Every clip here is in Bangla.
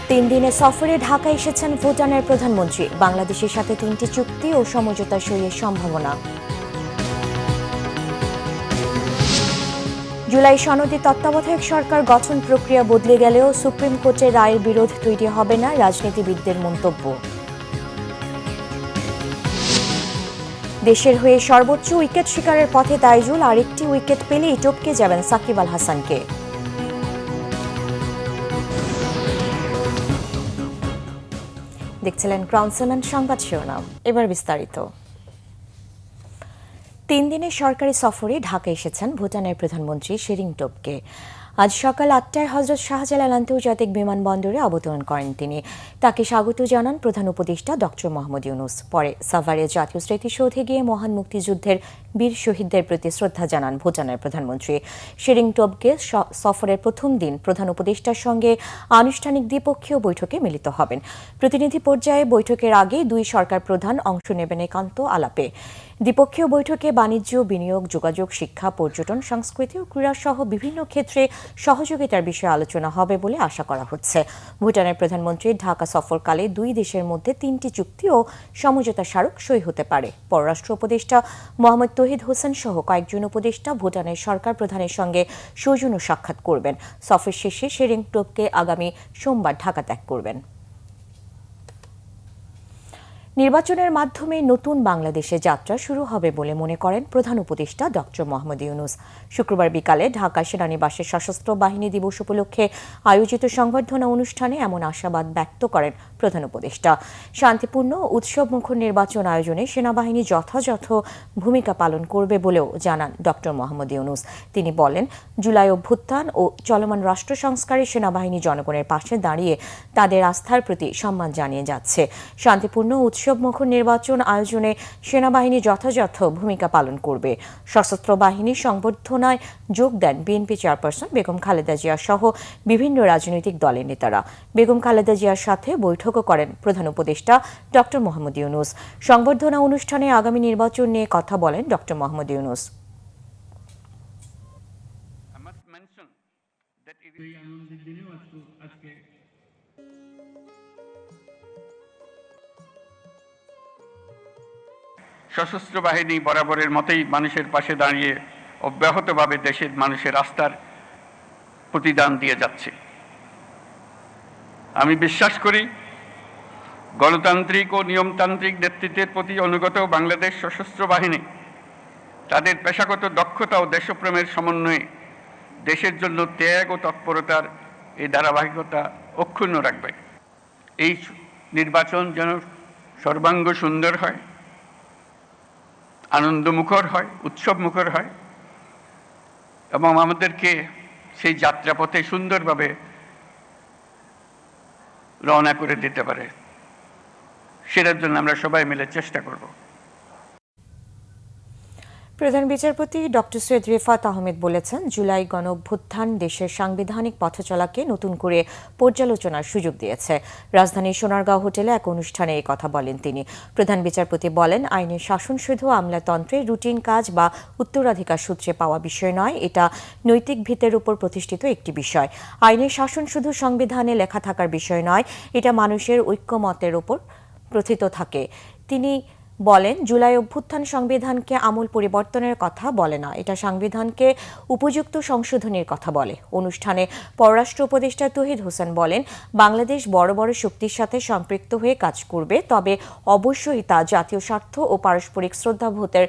3 দিনের সফরে ঢাকা এসেছেন ভুটানের প্রধানমন্ত্রী। বাংলাদেশের সাথে 3টি চুক্তি ও সমঝোতা সইয়ের সম্ভাবনা। জুলাই সনদে তত্ত্বাবধায়ক সরকার গঠন প্রক্রিয়া বদলে গেলেও সুপ্রিম কোর্টের রায়ের বিরোধ তৈরি হবে না, রাজনীতিবিদদের মন্তব্য। দেশের হয়ে সর্বোচ্চ উইকেট শিকারের পথে তাইজুল, আরেকটি উইকেট পেলেই টপকে যাবেন সাকিব আল হাসানকে। দেখছিলেন ক্রাউন সিমেন্ট সংবাদ শিরোনাম, এবার বিস্তারিত। 3 দিনের সরকারি সফরে ঢাকা এসেছেন ভুটানের প্রধানমন্ত্রী শেরিং টোবগে। আজ সকাল 8টায় হযরত শাহজালাল আন্তর্জাতিক বিমানবন্দরে অবতরণ করেন তিনি। তাকে স্বাগত জানান প্রধান উপদেষ্টা ডক্টর মোহাম্মদ ইউনূস। পরে সাভারে জাতীয় স্মৃতিসৌধে গিয়ে মহান মুক্তিযুদ্ধের বীর শহীদদের প্রতি শ্রদ্ধা জানান ভুটানের প্রধানমন্ত্রী। শেরিং টোবগে সফরের প্রথম দিন প্রধান উপদেষ্টার সঙ্গে আনুষ্ঠানিক দ্বিপক্ষীয় বৈঠকে মিলিত হবেন। প্রতিনিধি পর্যায়ে বৈঠকের আগে দুই সরকার প্রধান অংশ নেবেন একান্ত আলাপে। দ্বিপক্ষীয় বৈঠকে বাণিজ্য, বিনিয়োগ, যোগাযোগ, শিক্ষা, পর্যটন, সংস্কৃতি ও ক্রীড়া সহ বিভিন্ন ক্ষেত্রে সহযোগিতার বিষয়ে আলোচনা হবে বলে আশা করা হচ্ছে। ভুটানের প্রধানমন্ত্রী ঢাকা সফরকালে দুই দেশের মধ্যে 3টি চুক্তি ও সমঝোতা স্মারক সই হতে পারে। পররাষ্ট্র উপদেষ্টা মোহাম্মদ তৌহিদ হোসেন সহ কয়েকজন উপদেষ্টা ভুটানের সরকার প্রধানের সঙ্গে সৌজন্য সাক্ষাৎ করবেন। সফর শেষে শেরিং টোবগে আগামী সোমবার ঢাকা ত্যাগ করবেন। নির্বাচনের মাধ্যমে নতুন বাংলাদেশে যাত্রা শুরু হবে বলে মনে করেন প্রধান উপদেষ্টা ডক্টর মোহাম্মদ ইউনূস। শুক্রবার বিকালে ঢাকা সেনানিবাসের সশস্ত্র বাহিনী দিবস উপলক্ষে আয়োজিত সংবর্ধনা অনুষ্ঠানে এমন আশাবাদ ব্যক্ত করেন প্রধান উপদেষ্টা। শান্তিপূর্ণ উৎসবমুখর নির্বাচন আয়োজনে সেনাবাহিনী যথাযথ ভূমিকা পালন করবে বলেও জানান ডক্টর মোহাম্মদ ইউনূস। তিনি বলেন, জুলাই অভ্যুত্থান ও চলমান রাষ্ট্র সংস্কারে সেনাবাহিনী জনগণের পাশে দাঁড়িয়ে তাদের আস্থার প্রতি সম্মান জানিয়ে যাচ্ছে। শান্তিপূর্ণ উৎসবমুখর নির্বাচন আয়োজনে সেনাবাহিনী যথাযথ ভূমিকা পালন করবে। সশস্ত্র বাহিনীর সংবর্ধনায় যোগ দেন বিএনপি চেয়ারপারসন বেগম খালেদা জিয়া সহ বিভিন্ন রাজনৈতিক দলের নেতারা। বেগম খালেদা জিয়ার সাথে বৈঠকও করেন প্রধান উপদেষ্টা ডক্টর মোহাম্মদ ইউনূস। সংবর্ধনা অনুষ্ঠানে আগামী নির্বাচন নিয়ে কথা বলেন ডক্টর মোহাম্মদ ইউনূস। সশস্ত্র বাহিনী বরাবরের মতোই মানুষের পাশে দাঁড়িয়ে অব্যাহতভাবে দেশের মানুষের আস্থার প্রতিদান দিয়ে যাচ্ছে। আমি বিশ্বাস করি, গণতান্ত্রিক ও নিয়মতান্ত্রিক নেতৃত্বের প্রতি অনুগত বাংলাদেশ সশস্ত্র বাহিনী তাদের পেশাগত দক্ষতা ও দেশপ্রেমের সমন্বয়ে দেশের জন্য ত্যাগ ও তৎপরতার এই ধারাবাহিকতা অক্ষুণ্ণ রাখবে। এই নির্বাচন যেন সর্বাঙ্গ সুন্দর হয়, আনন্দমুখর হয়, উৎসবমুখর হয় এবং আমাদেরকে সেই যাত্রাপথে সুন্দরভাবে রওনা করে দিতে পারে, সেটার জন্য আমরা সবাই মিলে চেষ্টা করব। প্রধান বিচারপতি ডক্টর সৈয়দ রেফাত আহমেদ বলেছেন, জুলাই গণঅভ্যুত্থান দেশের সাংবিধানিক পথচলাকে নতুন করে পর্যালোচনার সুযোগ দিয়েছে। রাজধানীর সোনারগাঁও হোটেলে এক অনুষ্ঠানে এই কথা বলেন তিনি। প্রধান বিচারপতি বলেন, আইনের শাসন শুধু আমলাতন্ত্রের রুটিন কাজ বা উত্তরাধিকার সূত্রে পাওয়া বিষয় নয়, এটা নৈতিক ভিতের উপর প্রতিষ্ঠিত একটি বিষয়। আইনের শাসন শুধু সংবিধানে লেখা থাকার বিষয় নয়, এটা মানুষের ঐক্যমতের উপর প্রথিত থাকে। তিনি বলেন, জুলাই অভ্যুত্থান সংবিধানকে আমূল পরিবর্তনের কথা বলে না, এটা সংবিধানকে উপযুক্ত সংশোধনের কথা বলে। অনুষ্ঠানে পররাষ্ট্র উপদেষ্টা তৌহিদ হোসেন বলেন, বাংলাদেশ বড় বড় শক্তির সাথে সম্পৃক্ত হয়ে কাজ করবে, তবে অবশ্যই তা জাতীয় স্বার্থ ও পারস্পরিক শ্রদ্ধাবোধের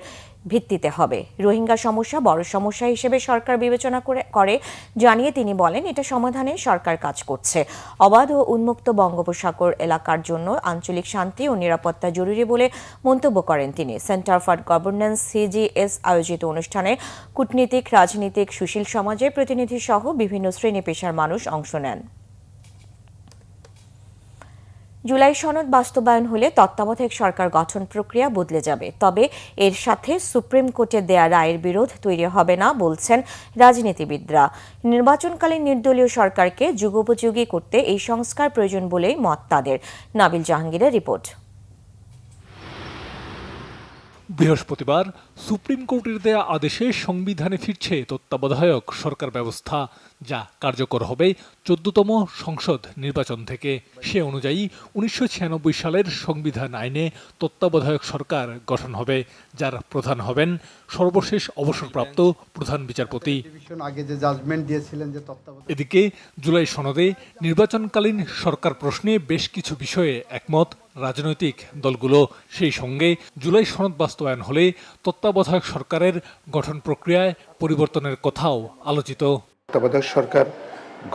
ভিত্তিতে হবে। রোহিঙ্গা সমস্যা বড় সমস্যা হিসেবে সরকার বিবেচনা করে জানিয়ে তিনি বলেন, এটা সমাধানে সরকার কাজ করছে। অবাধ ও উন্মুক্ত বঙ্গোপসাগর এলাকার জন্য আঞ্চলিক শান্তি ও নিরাপত্তা জরুরি বলে মন্তব্য করেন তিনি। সেন্টার ফর গভর্নেন্স সিজিএস আয়োজিত অনুষ্ঠানে কূটনীতিক, রাজনীতিক, সুশীল সমাজের প্রতিনিধি সহ বিভিন্ন শ্রেণী পেশার মানুষ অংশ নেন। জুলাই সনদ বাস্তবায়ন হলে তত্ত্বাবধায়ক সরকার গঠন প্রক্রিয়া বদলে যাবে, তবে এর সাথে সুপ্রিম কোর্টের দেয়া রায়ের বিরোধ তৈরি হবে না বলছেন রাজনীতিবিদরা। নির্বাচনকালীন নির্দলীয় সরকারকে যুগোপযোগী করতে এই সংস্কার প্রয়োজন বলেই মত তাদের। নাবিল জাহাঙ্গীরের রিপোর্ট। বৃহস্পতিবার সুপ্রিম কোর্টের দেয়া আদেশে সংবিধানে ফিরছে তত্ত্বাবধায়ক সরকার ব্যবস্থা, যা কার্যকর হবে 14তম সংসদ নির্বাচন থেকে। সে অনুযায়ী 1996 সালের সংবিধান আইনে তত্ত্বাবধায়ক সরকার গঠন হবে, যার প্রধান হবেন সর্বশেষ অবসরপ্রাপ্ত প্রধান বিচারপতি। এদিকে জুলাই সনদে নির্বাচনকালীন সরকার প্রশ্নে বেশ কিছু বিষয়ে একমত রাজনৈতিক দলগুলো। সেই সঙ্গে জুলাই সনদ বাস্তবায়ন হলে তত্ত্বাবধায়ক সরকারের গঠন প্রক্রিয়ায় পরিবর্তনের কথাও আলোচিত। তত্ত্বাবধায়ক সরকার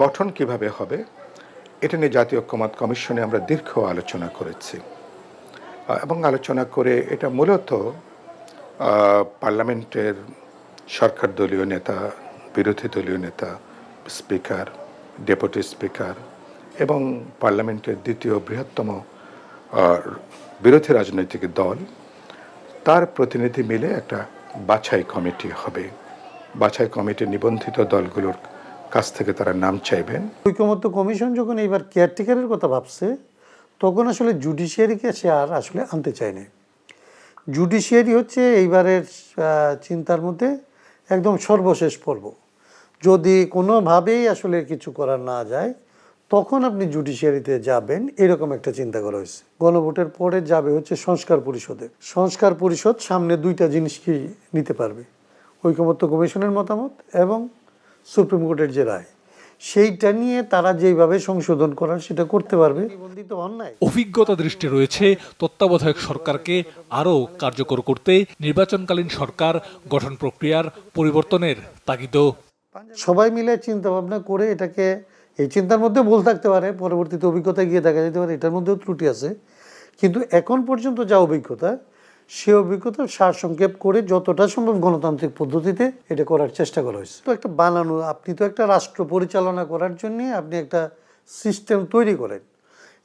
গঠন কিভাবে হবে এটা নিয়ে জাতীয় ঐক্যমত্য কমিশনে আমরা দীর্ঘ আলোচনা করেছি এবং আলোচনা করে এটা মূলত পার্লামেন্টের সরকার দলীয় নেতা, বিরোধী দলীয় নেতা, স্পিকার, ডেপুটি স্পিকার এবং পার্লামেন্টের দ্বিতীয় বৃহত্তম বিরোধী রাজনৈতিক দল, তার প্রতিনিধি মিলে একটা বাছাই কমিটি হবে। বাছাই কমিটি নিবন্ধিত দলগুলোর কাছ থেকে তারা নাম চাইবেন। ঐকমত্য কমিশন যখন এইবার কেয়ারটেকারের কথা ভাবছে, তখন আসলে জুডিশিয়ারিকে সে আর আসলে আনতে চায়নি। জুডিশিয়ারি হচ্ছে এইবারের চিন্তার মধ্যে একদম সর্বশেষ পর্ব। যদি কোনোভাবেই আসলে কিছু করার না যায়, তখন আপনি জুডিশিয়ারিতে যাবেন, এরকম একটা চিন্তা করা হয়েছে। গণভোটের পরে যাবে হচ্ছে সংস্কার পরিষদে। সংস্কার পরিষদ সামনে দুইটা জিনিসকেই নিতে পারবে, ঐকমত্য কমিশনের মতামত এবং সুপ্রিম কোর্টের যে রায়, সেইটা নিয়ে তারা যেভাবে সংশোধন করার সেটা করতে পারবে। অভিজ্ঞতা দৃষ্টি রয়েছে তত্ত্বাবধায়ক সরকারকে আরও কার্যকর করতে নির্বাচনকালীন সরকার গঠন প্রক্রিয়ার পরিবর্তনের তাগিদও। সবাই মিলে চিন্তা ভাবনা করে এটাকে, এই চিন্তার মধ্যে ভুল থাকতে পারে, পরবর্তীতে অভিজ্ঞতা গিয়ে দেখা যেতে পারে এটার মধ্যেও ত্রুটি আছে, কিন্তু এখন পর্যন্ত যা অভিজ্ঞতা, সে অভিজ্ঞতা সারসংক্ষেপ করে যতটা সম্ভব গণতান্ত্রিক পদ্ধতিতে এটা করার চেষ্টা করা হয়েছে। তো একটা বানানো, আপনি তো একটা রাষ্ট্র পরিচালনা করার জন্য আপনি একটা সিস্টেম তৈরি করেন,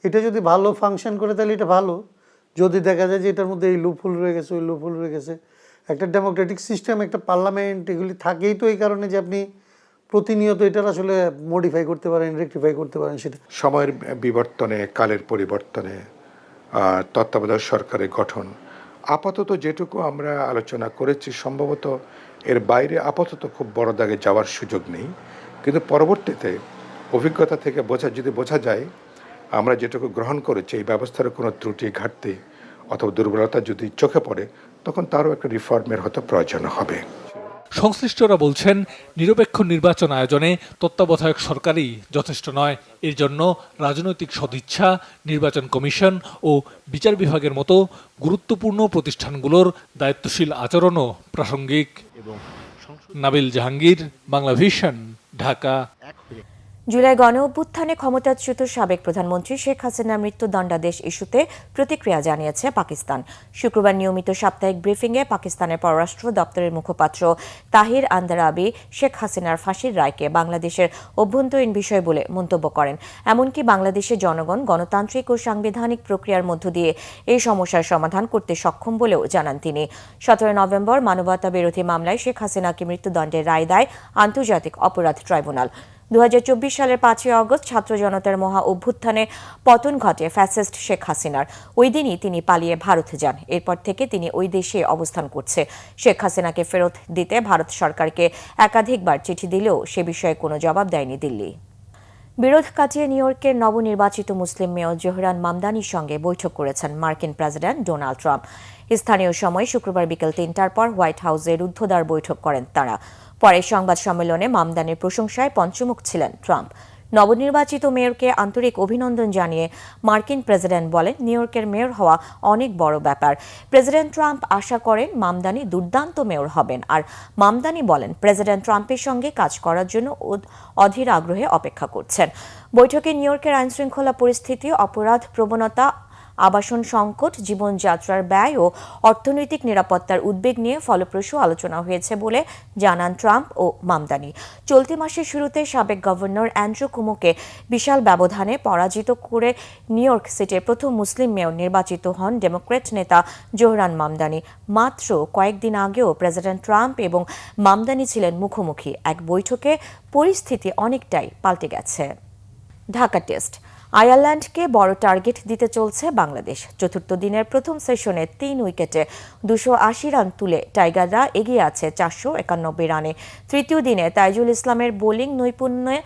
এটা যদি ভালো ফাংশন করে তাহলে এটা ভালো। যদি দেখা যায় যে এটার মধ্যে এই লুপহোল রয়ে গেছে, ওই লুপহোল রয়ে গেছে, একটা ডেমোক্রেটিক সিস্টেম, একটা পার্লামেন্ট, এগুলি থাকেই তো এই কারণে যে আপনি প্রতিনিয়ত এটার আসলে মডিফাই করতে পারেন, রেকটিফাই করতে পারেন। সেটা সময়ের বিবর্তনে, কালের পরিবর্তনে তত্ত্বাবধায়ক সরকারের গঠন আপাতত যেটুকু আমরা আলোচনা করেছি, সম্ভবত এর বাইরে আপাতত খুব বড় দাগে যাওয়ার সুযোগ নেই। কিন্তু পরবর্তীতে অভিজ্ঞতা থেকে যদি বোঝা যায় আমরা যেটুকু গ্রহণ করেছি এই ব্যবস্থার কোনো ত্রুটি, ঘাটতি অথবা দুর্বলতা যদি চোখে পড়ে, তখন তারও একটা রিফর্মের হয়তো প্রয়োজন হবে। সংশ্লিষ্টরা বলছেন, নিরপেক্ষ নির্বাচন আয়োজনে তত্ত্বাবধায়ক সরকারই যথেষ্ট নয়। এর জন্য রাজনৈতিক সদিচ্ছা, নির্বাচন কমিশন ও বিচার বিভাগের মতো গুরুত্বপূর্ণ প্রতিষ্ঠানগুলোর দায়িত্বশীল আচরণও প্রাসঙ্গিক। নাবিল জাহাঙ্গীর, বাংলাভিশন, ঢাকা। জুলাই গণ অভ্যুত্থানে ক্ষমতাচ্যুত সাবেক প্রধানমন্ত্রী শেখ হাসিনার মৃত্যুদণ্ডাদেশ ইস্যুতে প্রতিক্রিয়া জানিয়েছে পাকিস্তান। শুক্রবার নিয়মিত সাপ্তাহিক ব্রিফিংয়ে পাকিস্তানের পররাষ্ট্র দপ্তরের মুখপাত্র তাহির আন্দারাবি শেখ হাসিনার ফাঁসির রায়কে বাংলাদেশের অভ্যন্তরীণ বিষয় বলে মন্তব্য করেন। এমনকি বাংলাদেশের জনগণ গণতান্ত্রিক ও সাংবিধানিক প্রক্রিয়ার মধ্য দিয়ে এই সমস্যার সমাধান করতে সক্ষম বলেও জানান তিনি। 17 নভেম্বর মানবতা বিরোধী মামলায় শেখ হাসিনাকে মৃত্যুদণ্ডের রায় দেয় আন্তর্জাতিক অপরাধ ট্রাইব্যুনাল। 2024 সালের 5 আগস্ট ছাত্র জনতার মহা অভ্যুত্থানে পতন ঘটে ফ্যাসিস্ট শেখ হাসিনার। ওই দিনই তিনি পালিয়ে ভারতে যান। এরপর থেকে তিনি ওই দেশে অবস্থান করছে। শেখ হাসিনাকে ফেরত দিতে ভারত সরকারকে একাধিকবার চিঠি দিলেও সে বিষয়ে কোনো জবাব দেয়নি দিল্লি। বিরোধ কাটিয়ে নিউ ইয়র্কের নবনির্বাচিত মুসলিম মেয়র জোহরান মামদানির সঙ্গে বৈঠক করেছেন মার্কিন প্রেসিডেন্ট ডোনাল্ড ট্রাম্প। স্থানীয় সময় শুক্রবার বিকেল 3টার পর হোয়াইট হাউসে রুদ্ধদ্বার বৈঠক করেন তাঁরা। পরে সংবাদ সম্মেলনে মামদানির প্রশংসায় পঞ্চমুখ ছিলেন ট্রাম্প। নবনির্বাচিত মেয়রকে আন্তরিক অভিনন্দন জানিয়ে মার্কিন প্রেসিডেন্ট বলেন, নিউ ইয়র্কের মেয়র হওয়া অনেক বড় ব্যাপার। প্রেসিডেন্ট ট্রাম্প আশা করেন মামদানি দুর্দান্ত মেয়র হবেন। আর মামদানি বলেন, প্রেসিডেন্ট ট্রাম্পের সঙ্গে কাজ করার জন্য অধীর আগ্রহে অপেক্ষা করছেন। বৈঠকে নিউ ইয়র্কের আইনশৃঙ্খলা পরিস্থিতি, অপরাধ প্রবণতা, আবাসন সংকট, জীবনযাত্রার ব্যয় ও অর্থনৈতিক নিরাপত্তার উদ্বেগ নিয়ে ফলপ্রসূ আলোচনা হয়েছে বলে জানান ট্রাম্প ও মামদানি। চলতি মাসের শুরুতে সাবেক গভর্নর অ্যান্ড্রু কুমোকে বিশাল ব্যবধানে পরাজিত করে নিউ ইয়র্ক সিটির প্রথম মুসলিম মেয়র নির্বাচিত হন ডেমোক্র্যাট নেতা জোহরান মামদানি। মাত্র কয়েকদিন আগেও প্রেসিডেন্ট ট্রাম্প এবং মামদানি ছিলেন মুখোমুখি এক বৈঠকে। পরিস্থিতি অনেকটাই পাল্টে গেছে। ঢাকা টেস্ট। আয়ারল্যান্ডকে বড় টার্গেট দিতে চলছে বাংলাদেশ। চতুর্থ দিনের প্রথম সেশনে ৩ উইকেটে ২৮০ রান তুলে টাইগাররা এগিয়ে আছে ৪৯১ রানে। তৃতীয় দিনে তাইজুল ইসলামের বোলিং নৈপুণ্যে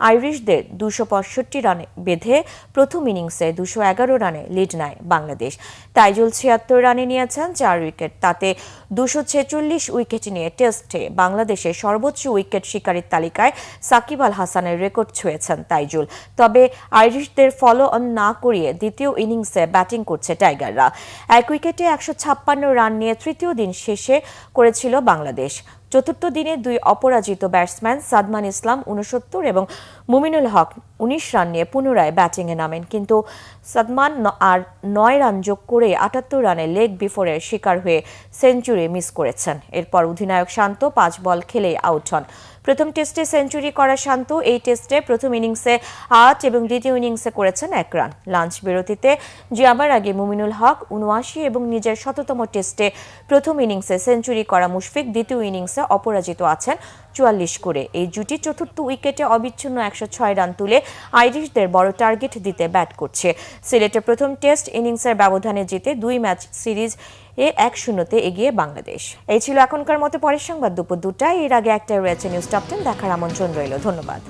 আইরিশদের ২৬৫ রানে বেঁধে প্রথম ইনিংসে ২১১ রানে লিড নেয় বাংলাদেশ। তাইজুল ৭৬ রানে নিয়েছেন ৪ উইকেট, তাতে ২৪৬ উইকেট নিয়ে টেস্টে বাংলাদেশের সর্বোচ্চ উইকেট শিকারীর তালিকায় সাকিব আল হাসানের রেকর্ড ছুঁয়েছেন তাইজুল। তবে আইরিশদের ফলো অন না করিয়ে দ্বিতীয় ইনিংসে ব্যাটিং করছে টাইগাররা। ১ উইকেটে ১৫৬ রান নিয়ে তৃতীয় দিন শেষে করেছিল বাংলাদেশ। চতুর্থ দিনে ২ অপরাজিত ব্যাটসম্যান সাদমান ইসলাম ৬৯ এবং মুমিনুল হক ১৯ রান নিয়ে পুনরায় ব্যাটিংয়ে নামেন, কিন্তু সাদমান আর ৯ রান যোগ করে ৭৮ রানে লেগ বিফোরের শিকার হয়ে সেঞ্চুরি মিস করেছেন। এরপর অধিনায়ক শান্ত ৫ বল খেলেই আউট হন। প্রথম টেস্টে সেঞ্চুরি করা শান্ত এই টেস্টে প্রথম ইনিংসে ৮ এবং দ্বিতীয় ইনিংসে করেছেন ১ রান। লাঞ্চ বিরতিতে যাবার আগে মুমিনুল হক ৭৯ এবং নিজের শততম টেস্টে প্রথম ইনিংসে সেঞ্চুরি করা মুশফিক দ্বিতীয় ইনিংসে অপরাজিত আছেন ৪৪ করে। এই জুটি চতুর্থ উইকেটে অবিচ্ছিন্ন ১০৬ রান তুলে আইরিশদের বড় টার্গেট দিতে ব্যাট করছে। সিলেটে প্রথম টেস্ট ইনিংসের ব্যবধানে জিতে ২ ম্যাচ সিরিজ ১-০ এগিয়ে বাংলাদেশ। এই ছিল এখনকার মতো। পরের সংবাদ দুপুর ২টায়। এর আগে একটা রয়েছে নিউজ টপ 10 দেখার আমন্ত্রণ রইল। ধন্যবাদ।